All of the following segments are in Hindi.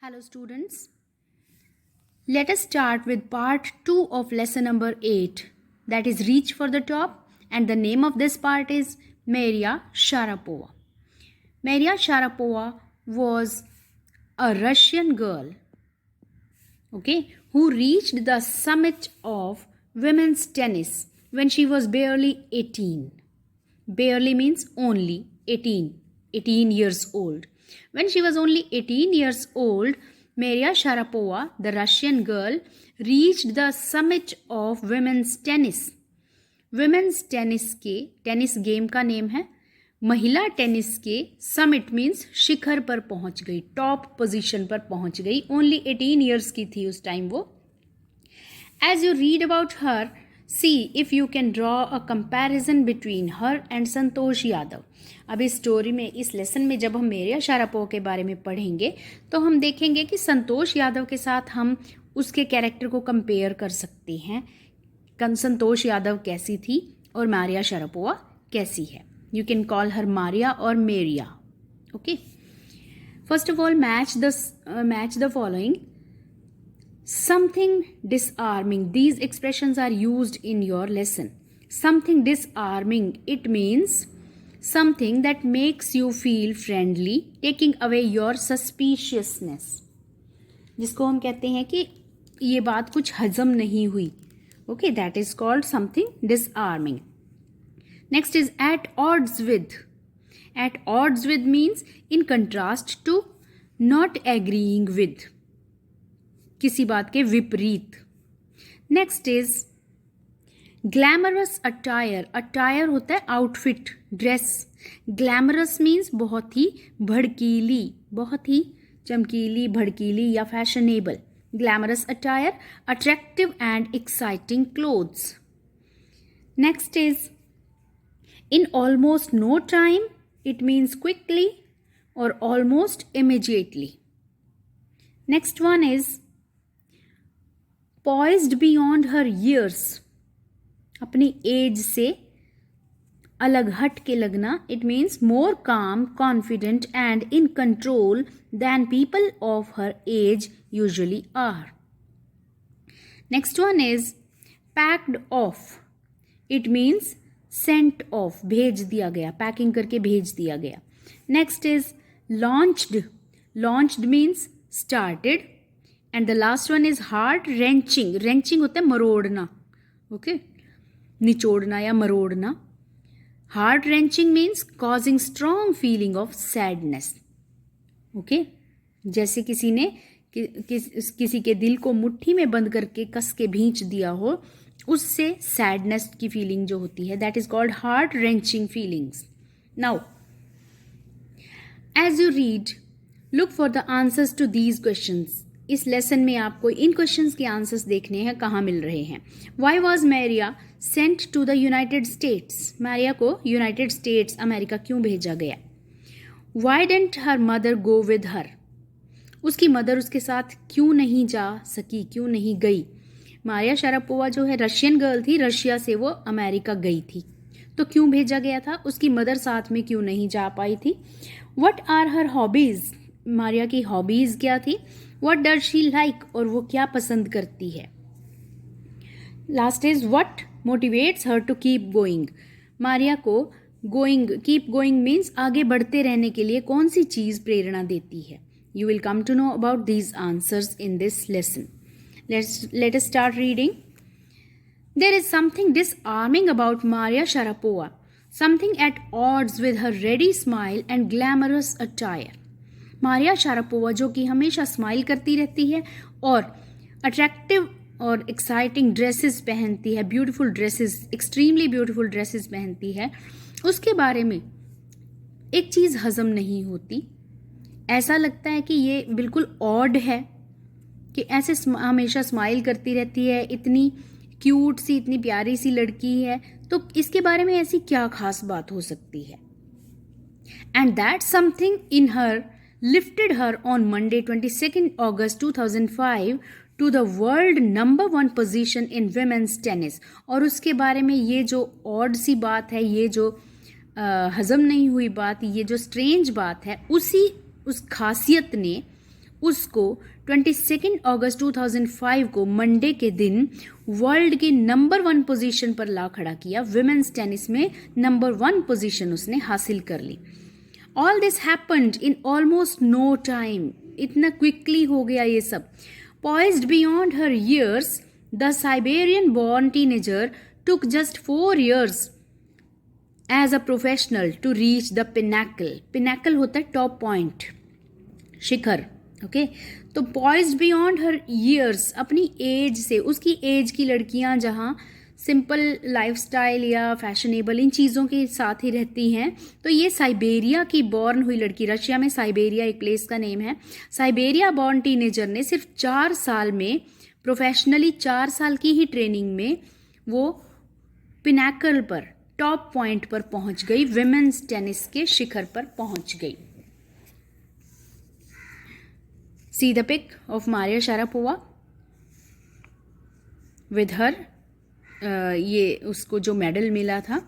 Hello students, let us start with part 2 of lesson number 8, that is Reach for the Top, and the name of this part is Maria Sharapova. Maria Sharapova was a Russian girl, who reached the summit of women's tennis when she was barely 18. Barely means only 18 years old. When she was only 18 years old, Maria Sharapova, the Russian girl, reached the summit of women's tennis. Women's tennis के टेनिस गेम का नेम है महिला टेनिस के समिट मीन्स शिखर पर पहुंच गई, टॉप पोजीशन पर पहुंच गई. ओनली 18 ईयर्स की थी उस टाइम वो. As you read about her, see if you can draw a comparison between her and Santosh Yadav. अब इस स्टोरी में, इस लेसन में जब हम मेरिया शारापोवा के बारे में पढ़ेंगे तो हम देखेंगे कि संतोष यादव के साथ हम उसके कैरेक्टर को कंपेयर कर सकते हैं. संतोष यादव कैसी थी और मारिया शारापोवा कैसी है. You can call her Maria और मेरिया. Okay, first of all match the following. Something disarming. These expressions are used in your lesson. Something disarming. It means something that makes you feel friendly, taking away your suspiciousness. जिसको हम कहते हैं कि ये बात कुछ हजम नहीं हुई. Okay, that is called something disarming. Next is at odds with. At odds with means in contrast to, not agreeing with. किसी बात के विपरीत. Next is glamorous attire. Attire होता है आउटफिट, ड्रेस. ग्लैमरस मीन्स बहुत ही भड़कीली, बहुत ही चमकीली, भड़कीली या fashionable. Glamorous attire, attractive and exciting clothes. Next is in almost no time. It means quickly और almost immediately. Next one is poised beyond her years. अपनी एज से अलग हट के लगना. It means more calm, confident and in control than people of her age usually are. Next one is packed off. It means sent off, भेज दिया गया, पैकिंग करके भेज दिया गया. Next is launched. Launched means started. And the last one is heart wrenching. Wrenching होता है मरोड़ना, ओके, निचोड़ना या मरोड़ना. Heart wrenching means causing strong feeling of sadness. Okay, जैसे किसी ने किसी के दिल को मुट्ठी में बंद करके कस के भींच दिया हो, उससे सैडनेस की फीलिंग जो होती है, that is called heart wrenching feelings. Now as you read, look for the answers to these questions. इस लेसन में आपको इन क्वेश्चंस के आंसर्स देखने हैं कहाँ मिल रहे हैं. Why was Maria sent to the United States. Maria को यूनाइटेड स्टेट्स, अमेरिका क्यों भेजा गया. Why didn't her mother go with her. उसकी मदर उसके साथ क्यों नहीं जा सकी, क्यों नहीं गई. मारिया शारापोवा जो है रशियन गर्ल थी, रशिया से वो अमेरिका गई थी, तो क्यों भेजा गया था. उसकी मदर साथ में क्यों नहीं जा पाई थी. What are her hobbies. Maria की हॉबीज क्या थी. What does she like? और वो क्या पसंद करती है. Last is what motivates her to keep going. Maria को keep going means आगे बढ़ते रहने के लिए कौन सी चीज प्रेरणा देती है. You will come to know about these answers in this lesson. Let us start reading. There is something disarming about Maria Sharapova. Something at odds with her ready smile and glamorous attire. Maria Sharapova जो कि हमेशा स्माइल करती रहती है और अट्रैक्टिव और एक्साइटिंग ड्रेसेस पहनती है, beautiful dresses, extremely beautiful dresses पहनती है, उसके बारे में एक चीज़ हजम नहीं होती. ऐसा लगता है कि ये बिल्कुल ऑड है कि ऐसे हमेशा स्माइल करती रहती है, इतनी क्यूट सी, इतनी प्यारी सी लड़की है, तो इसके बारे में ऐसी क्या खास बात हो सकती है. And that something in her lifted her on Monday 22nd August 2005 to the world number 1 position in women's tennis. और उसके बारे में ये जो ऑड सी बात है, ये जो हजम नहीं हुई बात, ये जो स्ट्रेंज बात है, उस खासियत ने उसको 22 अगस्त 2005 को मंडे के दिन वर्ल्ड की नंबर 1 पोजीशन पर ला खड़ा किया। विमेंस टेनिस में नंबर 1 पोजीशन उसने हासिल कर ली। All this happened in almost no time, इतना क्विकली हो गया ये सब। Poised beyond her years, the Siberian born teenager took just 4 years as a professional to reach the pinnacle. Pinnacle होता है टॉप पॉइंट, शिखर। ओके तो पॉइज्ड बियॉन्ड हर ईयर्स, अपनी एज से, उसकी एज की लड़कियां जहाँ सिंपल लाइफस्टाइल या फैशनेबल इन चीज़ों के साथ ही रहती हैं, तो ये साइबेरिया की बॉर्न हुई लड़की, रशिया में साइबेरिया एक प्लेस का नेम है, साइबेरिया बॉर्न टीनेजर ने सिर्फ 4 साल में, प्रोफेशनली 4 साल की ही ट्रेनिंग में वो पिनाकल पर, टॉप पॉइंट पर पहुंच गई, विमेंस टेनिस के शिखर पर पहुंच गई। See the pic of Maria Sharapova with her, ये उसको जो मेडल मिला था।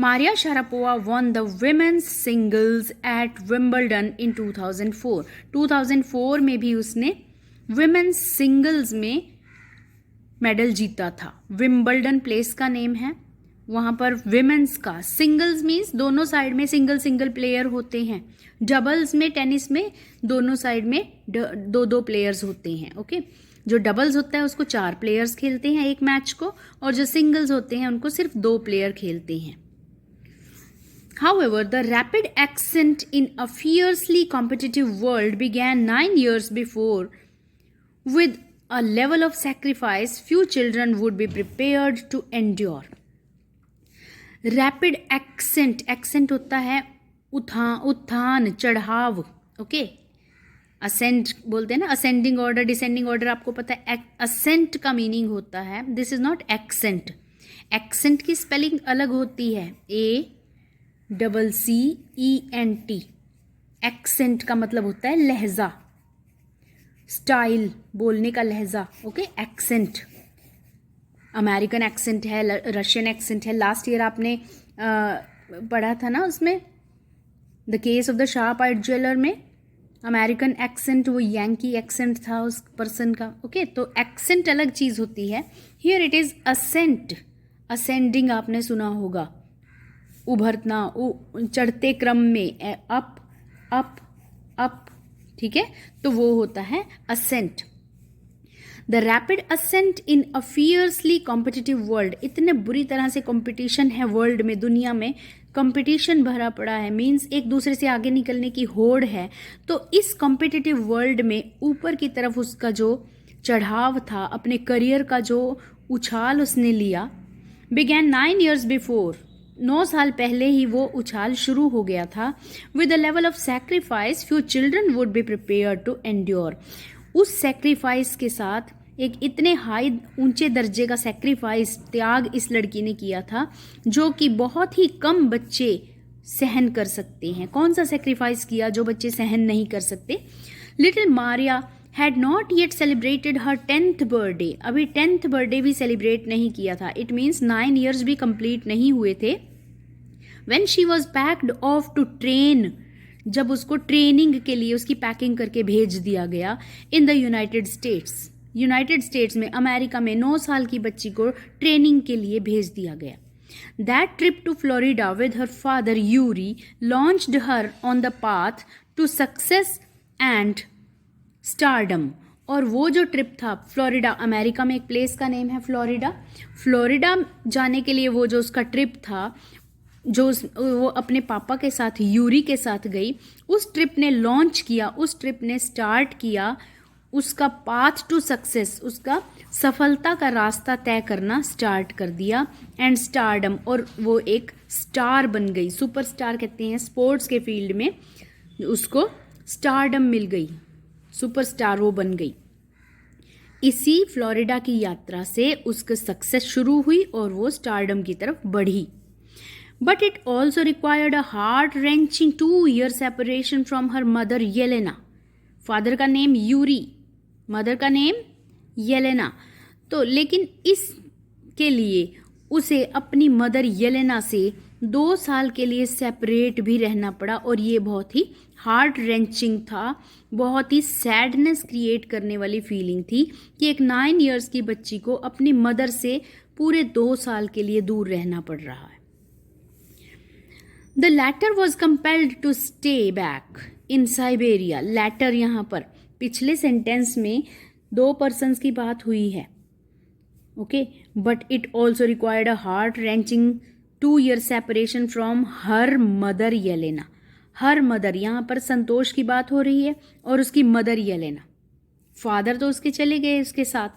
Maria Sharapova won the women's singles at Wimbledon in 2004। 2004 में भी उसने women's singles में मेडल जीता था। विम्बल्डन प्लेस का नेम है, वहाँ पर विमेंस का, सिंगल्स मीन्स दोनों साइड में सिंगल प्लेयर होते हैं, डबल्स में टेनिस में दोनों साइड में दो प्लेयर्स होते हैं। ओके जो डबल्स होता है उसको 4 प्लेयर्स खेलते हैं एक मैच को, और जो सिंगल्स होते हैं उनको सिर्फ 2 प्लेयर खेलते हैं। However, the rapid ascent in a fiercely competitive world began 9 years before. With a level of sacrifice few children would be prepared to endure. Rapid accent होता है उत्थान चढ़ाव। ओके असेंड बोलते हैं ना, असेंडिंग ऑर्डर डिसेंडिंग ऑर्डर आपको पता है। असेंट का मीनिंग होता है, this is not accent. Accent की स्पेलिंग अलग होती है, ACCENT। एक्सेंट का मतलब होता है लहजा, स्टाइल, बोलने का लहजा। ओके एक्सेंट अमेरिकन एक्सेंट है, रशियन एक्सेंट है। लास्ट ईयर आपने पढ़ा था ना उसमें, the case of the sharp eyed jeweller में अमेरिकन एक्सेंट, वो यांकी एक्सेंट था उस पर्सन का। ओके तो एक्सेंट अलग चीज़ होती है। Here it is ascent, ascending आपने सुना होगा, उभरना, चढ़ते क्रम में, अप अप अप, ठीक है, तो वो होता है ascent. The rapid ascent in a fiercely competitive world, इतने बुरी तरह से कंपटीशन है वर्ल्ड में, दुनिया में कंपटीशन भरा पड़ा है, मींस एक दूसरे से आगे निकलने की होड़ है। तो इस कॉम्पिटिटिव वर्ल्ड में ऊपर की तरफ उसका जो चढ़ाव था, अपने करियर का जो उछाल उसने लिया, बिगैन 9 years बिफोर, 9 साल पहले ही वो उछाल शुरू हो गया था। With a level of sacrifice few children would be prepared to endure. उस सैक्रिफाइस के साथ, एक इतने हाई ऊंचे दर्जे का सैक्रिफाइस, त्याग इस लड़की ने किया था जो कि बहुत ही कम बच्चे सहन कर सकते हैं। कौन सा सैक्रिफाइस किया जो बच्चे सहन नहीं कर सकते? Little Maria had not yet celebrated her 10th birthday, अभी 10th बर्थडे भी सेलिब्रेट नहीं किया था। इट मीन्स 9 years भी कंप्लीट नहीं हुए थे। When she was packed off to train, जब उसको ट्रेनिंग के लिए उसकी पैकिंग करके भेज दिया गया इन द यूनाइटेड स्टेट्स में, अमेरिका में 9 साल की बच्ची को ट्रेनिंग के लिए भेज दिया गया। That trip to Florida with her father Yuri launched her on the path to success and stardom. और वो जो ट्रिप था फ्लोरिडा, अमेरिका में एक प्लेस का नेम है फ्लोरिडा जाने के लिए वो जो उसका ट्रिप था, जो वो अपने पापा के साथ, यूरी के साथ गई, उस ट्रिप ने लॉन्च किया, उस ट्रिप ने स्टार्ट किया उसका पाथ टू सक्सेस, उसका सफलता का रास्ता तय करना स्टार्ट कर दिया, एंड स्टारडम, और वो एक स्टार बन गई। सुपरस्टार कहते हैं स्पोर्ट्स के फील्ड में, उसको स्टारडम मिल गई, सुपरस्टार वो बन गई। इसी फ्लोरिडा की यात्रा से उसका सक्सेस शुरू हुई और वो स्टारडम की तरफ बढ़ी। But it also required a heart-wrenching 2-year separation from her mother Yelena. Father का नेम यूरी, मदर का नेम येलेना। तो लेकिन इसके लिए उसे अपनी मदर येलेना से 2 साल के लिए सेपरेट भी रहना पड़ा और ये बहुत ही हार्ट रेंचिंग था, बहुत ही सैडनेस क्रिएट करने वाली फीलिंग थी कि एक 9 इयर्स की बच्ची को अपनी मदर से पूरे 2 साल के लिए दूर रहना पड़ रहा है. The latter was compelled to stay back in Siberia. Latter यहाँ पर पिछले सेंटेंस में 2 पर्सन्स की बात हुई है, okay, but it also required a heart wrenching 2 year separation from her mother Yelena. Her mother, यहाँ पर संतोष की बात हो रही है और उसकी मदर येलेना. फादर तो उसके चले गए उसके साथ,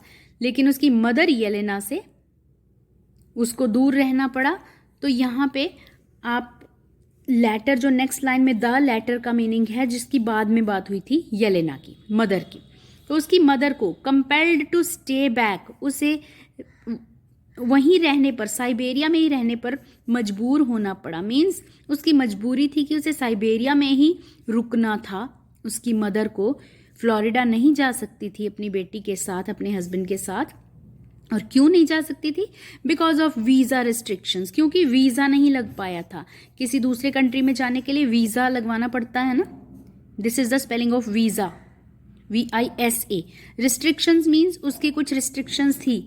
लेकिन उसकी मदर येलेना से उसको दूर रहना पड़ा. तो यहाँ पे आप लेटर, जो नेक्स्ट लाइन में द लेटर का मीनिंग है, जिसकी बाद में बात हुई थी येलेना की, मदर की, तो उसकी मदर को कंपेल्ड टू स्टे बैक, उसे वहीं रहने पर, साइबेरिया में ही रहने पर मजबूर होना पड़ा. मीन्स उसकी मजबूरी थी कि उसे साइबेरिया में ही रुकना था. उसकी मदर को फ्लोरिडा नहीं जा सकती थी अपनी बेटी के साथ, अपने हस्बैंड के साथ. और क्यों नहीं जा सकती थी? बिकॉज ऑफ वीज़ा रिस्ट्रिक्शंस, क्योंकि वीज़ा नहीं लग पाया था. किसी दूसरे कंट्री में जाने के लिए वीज़ा लगवाना पड़ता है ना. This is the spelling of visa, VISA. Restrictions means उसकी कुछ रिस्ट्रिक्शंस थी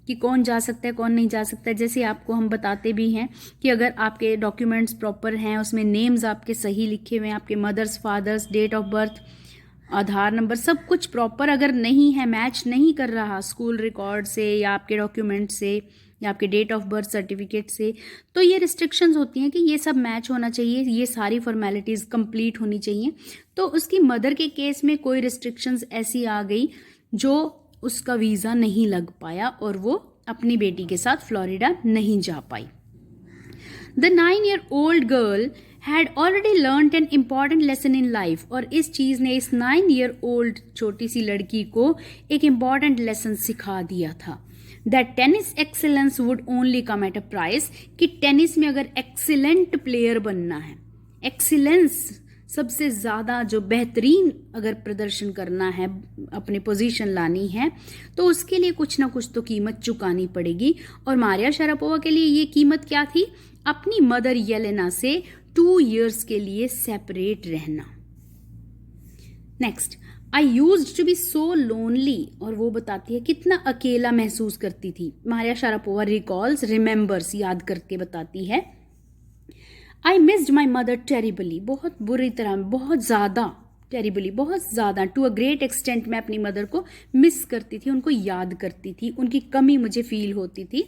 कि कौन जा सकता है कौन नहीं जा सकता है. जैसे आपको हम बताते भी हैं कि अगर आपके डॉक्यूमेंट्स प्रॉपर हैं, उसमें नेम्स आपके सही लिखे हुए हैं, आपके mother's, father's, date of birth, Aadhaar number, सब कुछ प्रॉपर अगर नहीं है, मैच नहीं कर रहा स्कूल रिकॉर्ड से या आपके डॉक्यूमेंट से या आपके डेट ऑफ बर्थ सर्टिफिकेट से, तो ये रिस्ट्रिक्शंस होती हैं कि ये सब मैच होना चाहिए, ये सारी फॉर्मेलिटीज़ कंप्लीट होनी चाहिए. तो उसकी मदर के केस में कोई रिस्ट्रिक्शंस ऐसी आ गई जो उसका वीज़ा नहीं लग पाया और वो अपनी बेटी के साथ फ्लोरिडा नहीं जा पाई. The 9-year-old girl had already learned an important lesson in life. और इस चीज़ ने इस 9-year-old छोटी सी लड़की को एक इम्पॉर्टेंट लेसन सिखा दिया था. That tennis excellence would only come at a price, कि टेनिस में अगर एक्सीलेंट प्लेयर बनना है, एक्सीलेंस सबसे ज़्यादा जो बेहतरीन अगर प्रदर्शन करना है, अपने पोजीशन लानी है, तो उसके लिए कुछ ना कुछ तो कीमत चुकानी पड़ेगी. और मारिया शारापोवा के लिए ये कीमत क्या थी? अपनी मदर येलेना से 2 years के लिए सेपरेट रहना. Next, I used to be so lonely. और वो बताती है कितना अकेला महसूस करती थी. मारिया शारापोवा रिकॉल्स, रिमेंबर्स, याद करके बताती है. I missed my mother terribly. बहुत बुरी तरह, बहुत ज़्यादा, टेरिबली बहुत ज़्यादा, टू अ ग्रेट एक्सटेंट मैं अपनी मदर को मिस करती थी, उनको याद करती थी, उनकी कमी मुझे फील होती थी.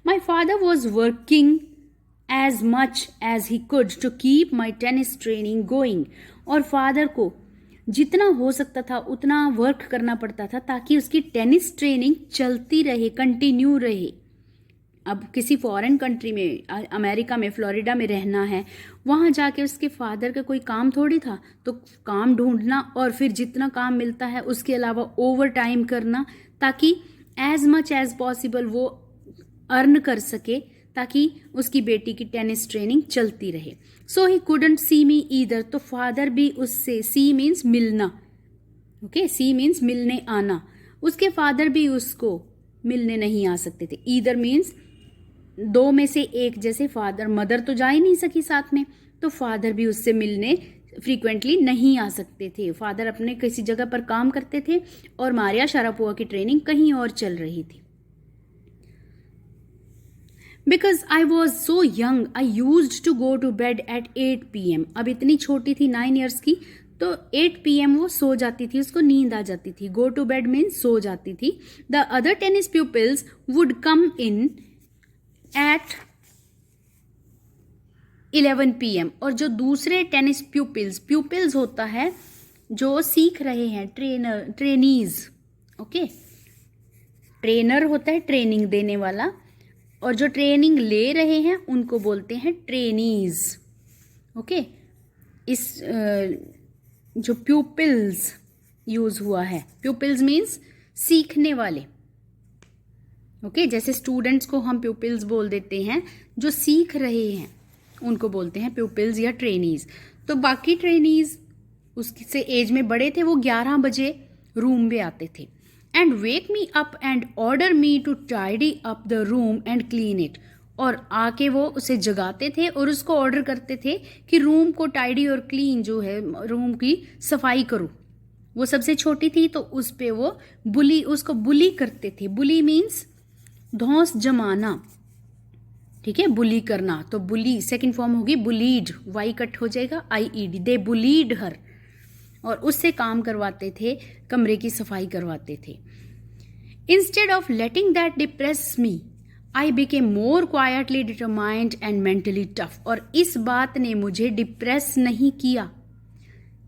My father was working as much as he could to keep my tennis training going. और फादर को जितना हो सकता था उतना वर्क करना पड़ता था ताकि उसकी टेनिस ट्रेनिंग चलती रहे, कंटिन्यू रहे. अब किसी फॉरेन कंट्री में, अमेरिका में, फ्लोरिडा में रहना है, वहाँ जाके उसके फादर का कोई काम थोड़ी था, तो काम ढूंढना और फिर जितना काम मिलता है उसके अलावा ओवर टाइम करना, ताकि एज मच एज पॉसिबल वो अर्न कर सके, ताकि उसकी बेटी की टेनिस ट्रेनिंग चलती रहे. So he couldn't see me either. तो फादर भी उससे, सी मीन्स मिलना, ओके, सी मीन्स मिलने आना, उसके फादर भी उसको मिलने नहीं आ सकते थे. ईदर मीन्स 2 में से एक, जैसे फादर, मदर तो जा ही नहीं सकी साथ में, तो फादर भी उससे मिलने फ्रीक्वेंटली नहीं आ सकते थे. फादर अपने किसी जगह पर काम करते थे और मारिया शारापोवा की ट्रेनिंग कहीं और चल रही थी. Because I was so young, I used to go to bed at 8 PM. अब इतनी छोटी थी, 9 years की, तो 8 PM वो सो जाती थी, उसको नींद आ जाती थी. Go to bed means सो जाती थी. The other tennis pupils would come in at 11 PM. और जो दूसरे टेनिस प्यूपिल्स होता है जो सीख रहे हैं, ट्रेनीज, ओके, ट्रेनर होता है ट्रेनिंग देने वाला, और जो ट्रेनिंग ले रहे हैं उनको बोलते हैं ट्रेनीज, ओके. इस जो प्यूपिल्स यूज़ हुआ है, प्यूपिल्स मीन्स सीखने वाले, ओके. जैसे स्टूडेंट्स को हम प्यूपिल्स बोल देते हैं, जो सीख रहे हैं उनको बोलते हैं प्यूपिल्स या ट्रेनीज. तो बाकी ट्रेनीज उससे एज में बड़े थे, वो 11 बजे रूम में आते थे. And wake me up and order me to tidy up the room and clean it. और आके वो उसे जगाते थे और उसको ऑर्डर करते थे कि रूम को टाइडी और क्लीन जो है रूम की सफाई करो। वो सबसे छोटी थी तो उस पे वो उसको बुली करते थे। बुली मीन्स धौंस जमाना, ठीक है, बुली करना। तो बुली सेकंड फॉर्म होगी बुलीड, वाई कट हो जाएगा IED। दे बुलीड हर, और उससे काम करवाते थे, कमरे की सफाई करवाते थे। Instead of letting that depress me I became more quietly determined and mentally tough. और इस बात ने मुझे डिप्रेस नहीं किया।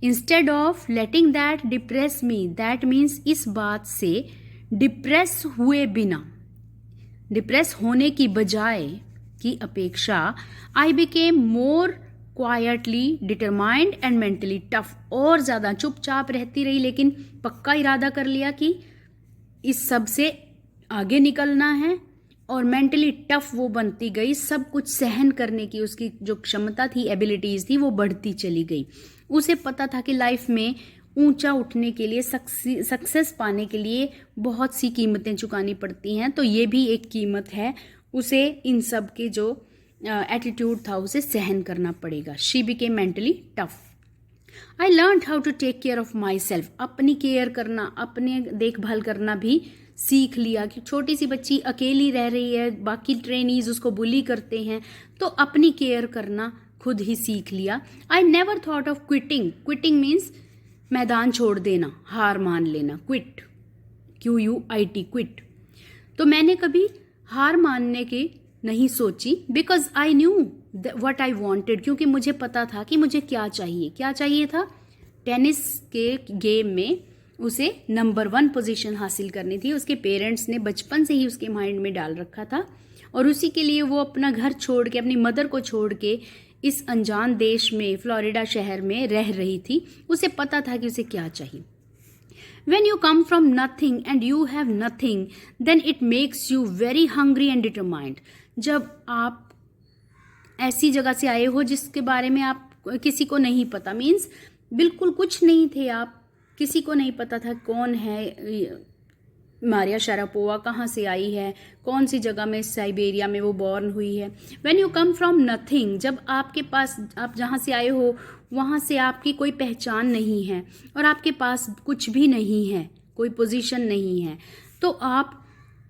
Instead of letting that depress me, that means इस बात से डिप्रेस हुए बिना, डिप्रेस होने की बजाय की अपेक्षा, I became more quietly determined and mentally tough, और ज़्यादा चुपचाप रहती रही लेकिन पक्का इरादा कर लिया कि इस सब से आगे निकलना है, और मेंटली टफ वो बनती गई। सब कुछ सहन करने की उसकी जो क्षमता थी, एबिलिटीज़ थी, वो बढ़ती चली गई। उसे पता था कि लाइफ में ऊंचा उठने के लिए, सक्सेस पाने के लिए बहुत सी कीमतें चुकानी पड़ती हैं, तो ये भी एक कीमत है। उसे इन सब के जो एटीट्यूड था उसे सहन करना पड़ेगा। She became mentally tough. I learn how to take care of myself. अपनी केयर करना, अपने देखभाल करना भी सीख लिया कि छोटी सी बच्ची अकेली रह रही है, बाकी ट्रेनीज उसको बुली करते हैं, तो अपनी केयर करना खुद ही सीख लिया। I never thought of quitting. Quitting means मैदान छोड़ देना, हार मान लेना, क्विट, QUIT, क्विट। तो मैंने कभी हार मानने की नहीं सोची, because I knew what I wanted, क्योंकि मुझे पता था कि मुझे क्या चाहिए। क्या चाहिए था? टेनिस के गेम में उसे नंबर 1 पोजीशन हासिल करनी थी। उसके पेरेंट्स ने बचपन से ही उसके माइंड में डाल रखा था, और उसी के लिए वो अपना घर छोड़ के, अपनी मदर को छोड़ के इस अनजान देश में, फ्लोरिडा शहर में रह रही थी। उसे पता था कि उसे क्या चाहिए। When you come from nothing and you have nothing, then it makes you very hungry and determined. जब आप ऐसी जगह से आए हो जिसके बारे में आप किसी को नहीं पता, मीन्स बिल्कुल कुछ नहीं थे आप, किसी को नहीं पता था कौन है मारिया शारापोवा, कहाँ से आई है, कौन सी जगह में, साइबेरिया में वो बॉर्न हुई है। When you come from nothing, जब आपके पास, आप जहाँ से आए हो वहाँ से आपकी कोई पहचान नहीं है और आपके पास कुछ भी नहीं है, कोई पोजीशन नहीं है, तो आप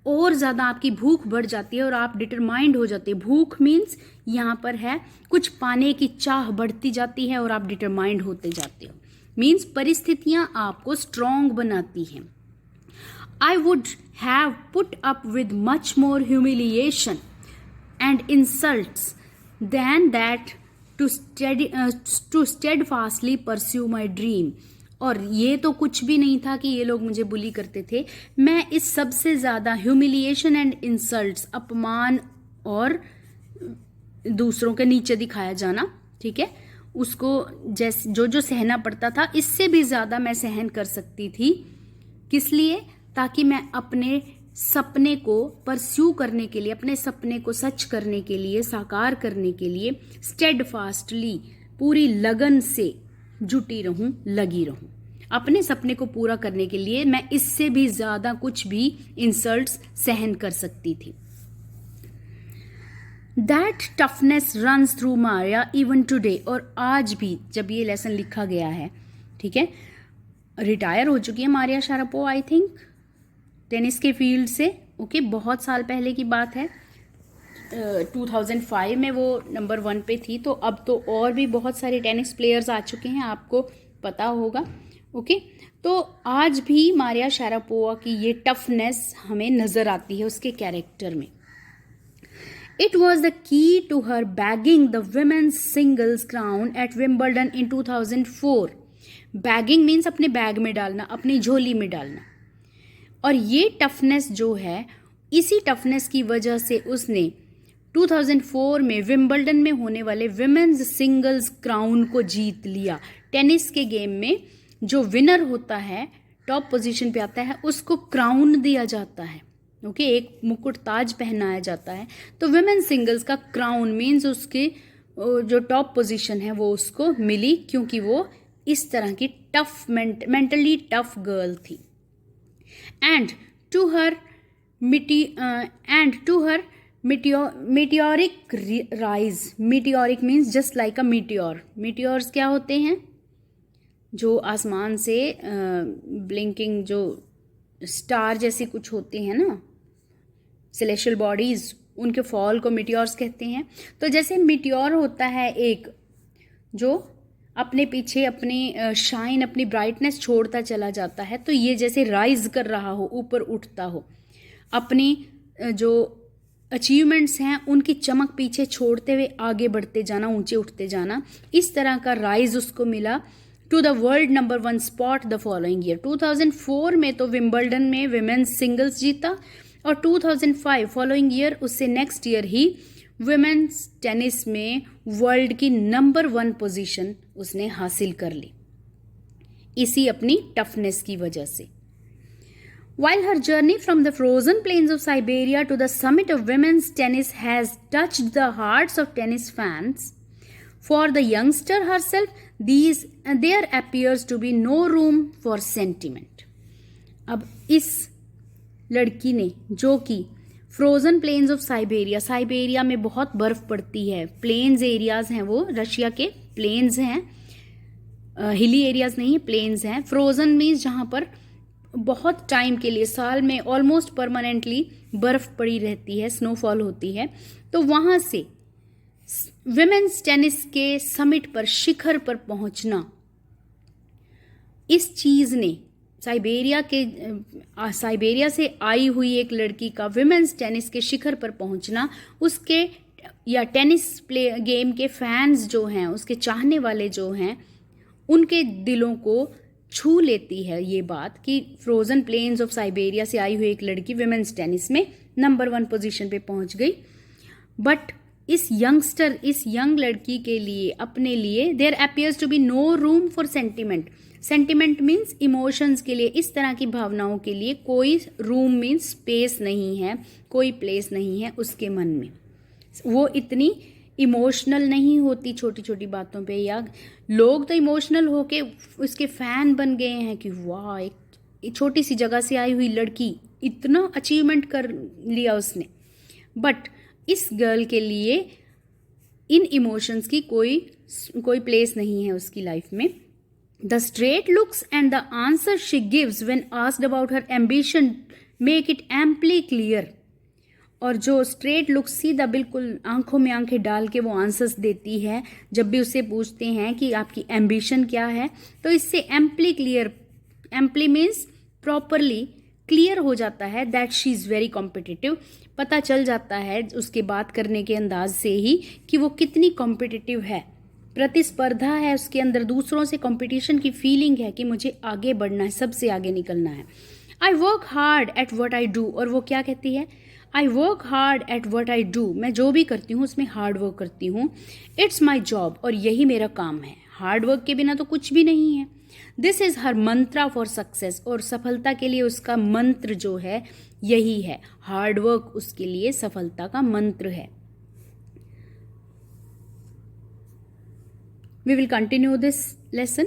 और ज़्यादा, आपकी भूख बढ़ जाती है और आप डिटरमाइंड हो जाते हैं। भूख मीन्स यहाँ पर है कुछ पाने की चाह बढ़ती जाती है और आप डिटरमाइंड होते जाते हो। मीन्स परिस्थितियाँ आपको स्ट्रॉन्ग बनाती हैं। I would have put up with much more humiliation and insults than that to steadfastly pursue my dream. और ये तो कुछ भी नहीं था कि ये लोग मुझे बुली करते थे। मैं इस सबसे ज़्यादा ह्यूमिलिएशन एंड इंसल्ट्स, अपमान और दूसरों के नीचे दिखाया जाना, ठीक है, उसको जैसे जो सहना पड़ता था, इससे भी ज़्यादा मैं सहन कर सकती थी। किस लिए? ताकि मैं अपने सपने को परस्यू करने के लिए, अपने सपने को सच करने के लिए, साकार करने के लिए स्टेडफास्टली, पूरी लगन से जुटी रहूं, लगी रहूं। अपने सपने को पूरा करने के लिए मैं इससे भी ज़्यादा कुछ भी इंसल्ट्स सहन कर सकती थी। That toughness runs through Maria even today. और आज भी जब ये लेसन लिखा गया है, ठीक है, रिटायर हो चुकी है Maria Sharapova, I think, tennis के फील्ड से, ओके, बहुत साल पहले की बात है। 2005 में वो नंबर 1 पे थी, तो अब तो और भी बहुत सारे टेनिस प्लेयर्स आ चुके हैं, आपको पता होगा, ओके। तो आज भी मारिया शारापोवा की ये टफनेस हमें नज़र आती है उसके कैरेक्टर में। It was the key to her bagging the women's singles crown at Wimbledon in 2004. Bagging means अपने बैग में डालना, अपनी झोली में डालना। और ये टफनेस जो है, इसी टफनेस की वजह से उसने 2004 में विंबलडन में होने वाले विमेंस सिंगल्स क्राउन को जीत लिया। टेनिस के गेम में जो विनर होता है, टॉप पोजीशन पे आता है, उसको क्राउन दिया जाता है, ओके, एक मुकुट ताज पहनाया जाता है। तो विमेन सिंगल्स का क्राउन मीन्स उसके जो टॉप पोजीशन है वो उसको मिली, क्योंकि वो इस तरह की टफ, मेंटली टफ गर्ल थी। And to her meteoric rise, meteoric means just like a meteor. meteors क्या होते हैं? जो आसमान से ब्लिंकिंग जो स्टार जैसी कुछ होती हैं ना, सेलेस्टियल बॉडीज, उनके फॉल को मीटियोर्स कहते हैं. तो जैसे मीटियोर होता है एक जो अपने पीछे अपनी शाइन, अपनी ब्राइटनेस छोड़ता चला जाता है, तो ये जैसे राइज कर रहा हो, ऊपर उठता हो, अपनी जो अचीवमेंट्स हैं उनकी चमक पीछे छोड़ते हुए आगे बढ़ते जाना, ऊंचे उठते जाना, इस तरह का राइज उसको मिला to the world number 1 spot the following year. 2004 में तो विंबलडन में विमेंस सिंगल्स जीता, और 2005 फॉलोइंग ईयर, उससे नेक्स्ट ईयर ही विमेंस टेनिस में वर्ल्ड की नंबर 1 पोजीशन उसने हासिल कर ली, इसी अपनी टफनेस की वजह से. While her journey from the frozen plains of Siberia to the summit of women's tennis has touched the hearts of tennis fans, for the youngster herself, there appears to be no room for sentiment. अब इस लड़की ने, जो कि frozen plains of Siberia, Siberia में बहुत बर्फ पड़ती है, प्लेन्स एरियाज हैं वो, रशिया के प्लेन्स हैं, हिली एरियाज नहीं है, प्लेन्स हैं. फ्रोजन मीन्स जहाँ पर बहुत टाइम के लिए, साल में ऑलमोस्ट परमानेंटली बर्फ पड़ी रहती है, स्नोफॉल होती है. तो वहाँ से विमेंस टेनिस के समिट पर, शिखर पर पहुँचना, इस चीज़ ने साइबेरिया से आई हुई एक लड़की का विमेंस टेनिस के शिखर पर पहुंचना, उसके या टेनिस प्ले गेम के फैंस जो हैं, उसके चाहने वाले जो हैं, उनके दिलों को छू लेती है ये बात कि फ्रोजन प्लेन्स ऑफ साइबेरिया से आई हुई एक लड़की विमेंस टेनिस में नंबर 1 पोजीशन पे पहुंच गई. बट इस यंग लड़की के लिए, अपने लिए, there appears to be no room for sentiment. Sentiment means emotions के लिए, इस तरह की भावनाओं के लिए कोई रूम मीन्स स्पेस नहीं है, कोई प्लेस नहीं है उसके मन में. वो इतनी इमोशनल नहीं होती छोटी छोटी बातों पे, या लोग तो इमोशनल होके उसके फैन बन गए हैं कि वाह, एक छोटी सी जगह से आई हुई लड़की, इतना अचीवमेंट कर लिया उसने. बट इस गर्ल के लिए इन इमोशंस की कोई प्लेस नहीं है उसकी लाइफ में. The straight looks and the answer she gives when asked about her ambition make it amply clear. और जो स्ट्रेट लुक, सीधा बिल्कुल आंखों में आंखें डाल के वो आंसर्स देती है जब भी उससे पूछते हैं कि आपकी एम्बिशन क्या है, तो इससे amply clear, amply means properly clear हो जाता है that she is very competitive. पता चल जाता है उसके बात करने के अंदाज से ही कि वो कितनी कॉम्पिटिटिव है, प्रतिस्पर्धा है उसके अंदर, दूसरों से कंपटीशन की फीलिंग है कि मुझे आगे बढ़ना है, सबसे आगे निकलना है. I work hard at what I do, और वो क्या कहती है? I work hard at what I do, मैं जो भी करती हूँ उसमें हार्ड वर्क करती हूँ. इट्स माई जॉब, और यही मेरा काम है. हार्ड वर्क के बिना तो कुछ भी नहीं है. This is her Mantra for success, और सफलता के लिए उसका मंत्र जो है यही है. हार्ड वर्क उसके लिए सफलता का मंत्र है. We will continue this lesson